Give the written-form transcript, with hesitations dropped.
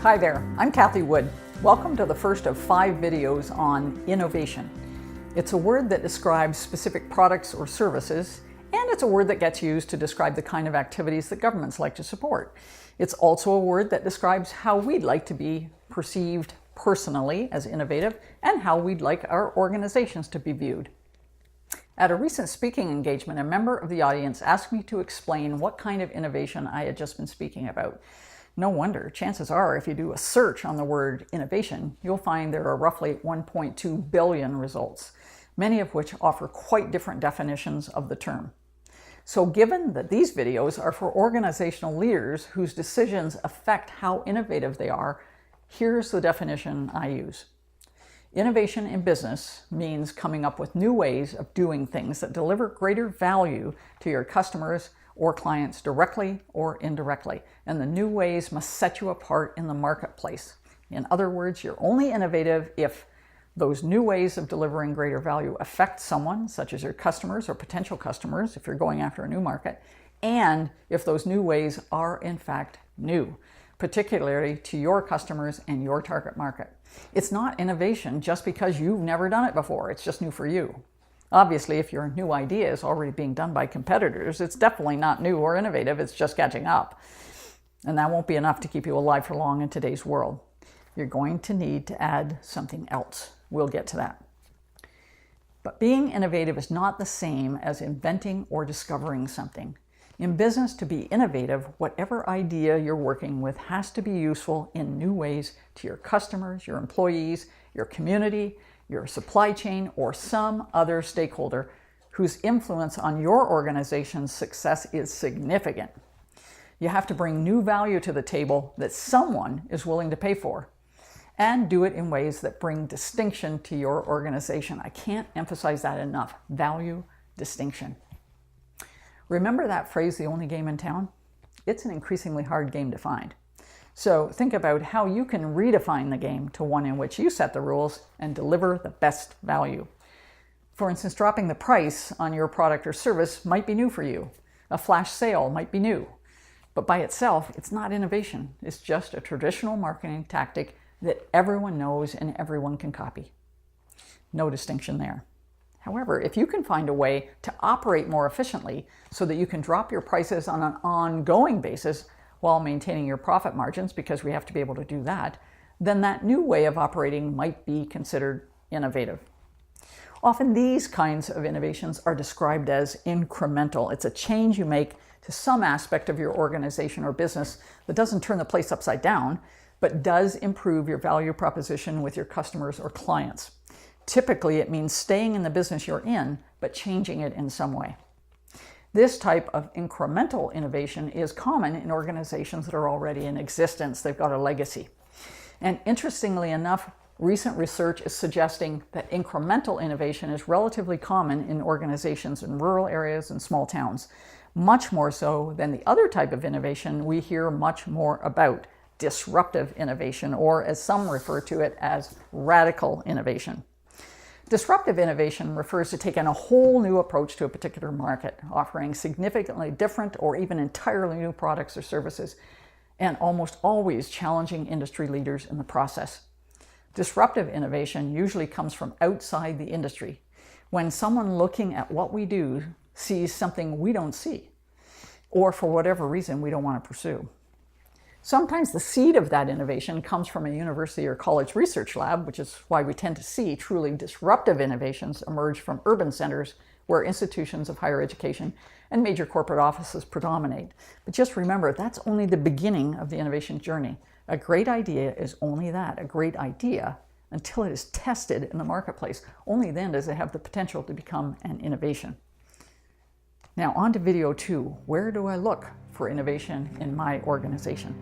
Hi there, I'm Kathy Wood. Welcome to the first of 5 videos on innovation. It's a word that describes specific products or services, and it's a word that gets used to describe the kind of activities that governments like to support. It's also a word that describes how we'd like to be perceived personally as innovative and how we'd like our organizations to be viewed. At a recent speaking engagement, a member of the audience asked me to explain what kind of innovation I had just been speaking about. No wonder, chances are if you do a search on the word innovation, you'll find there are roughly 1.2 billion results, many of which offer quite different definitions of the term. So given that these videos are for organizational leaders whose decisions affect how innovative they are, here's the definition I use. Innovation in business means coming up with new ways of doing things that deliver greater value to your customers or clients directly or indirectly. And the new ways must set you apart in the marketplace. In other words, you're only innovative if those new ways of delivering greater value affect someone, such as your customers or potential customers if you're going after a new market, and if those new ways are in fact new, particularly to your customers and your target market. It's not innovation just because you've never done it before. It's just new for you. Obviously, if your new idea is already being done by competitors, it's definitely not new or innovative. It's just catching up. And that won't be enough to keep you alive for long in today's world. You're going to need to add something else. We'll get to that. But being innovative is not the same as inventing or discovering something. In business, to be innovative, whatever idea you're working with has to be useful in new ways to your customers, your employees, your community, your supply chain, or some other stakeholder whose influence on your organization's success is significant. You have to bring new value to the table that someone is willing to pay for, and do it in ways that bring distinction to your organization. I can't emphasize that enough. Value, distinction. Remember that phrase, the only game in town? It's an increasingly hard game to find. So think about how you can redefine the game to one in which you set the rules and deliver the best value. For instance, dropping the price on your product or service might be new for you. A flash sale might be new. But by itself, it's not innovation. It's just a traditional marketing tactic that everyone knows and everyone can copy. No distinction there. However, if you can find a way to operate more efficiently so that you can drop your prices on an ongoing basis while maintaining your profit margins, because we have to be able to do that, then that new way of operating might be considered innovative. Often these kinds of innovations are described as incremental. It's a change you make to some aspect of your organization or business that doesn't turn the place upside down, but does improve your value proposition with your customers or clients. Typically, it means staying in the business you're in, but changing it in some way. This type of incremental innovation is common in organizations that are already in existence. They've got a legacy. And interestingly enough, recent research is suggesting that incremental innovation is relatively common in organizations in rural areas and small towns, much more so than the other type of innovation we hear much more about, disruptive innovation, or as some refer to it as radical innovation. Disruptive innovation refers to taking a whole new approach to a particular market, offering significantly different or even entirely new products or services, and almost always challenging industry leaders in the process. Disruptive innovation usually comes from outside the industry, when someone looking at what we do sees something we don't see, or for whatever reason we don't want to pursue. Sometimes the seed of that innovation comes from a university or college research lab, which is why we tend to see truly disruptive innovations emerge from urban centers where institutions of higher education and major corporate offices predominate. But just remember, that's only the beginning of the innovation journey. A great idea is only that, a great idea, until it is tested in the marketplace. Only then does it have the potential to become an innovation. Now on to video 2. Where do I look for innovation in my organization?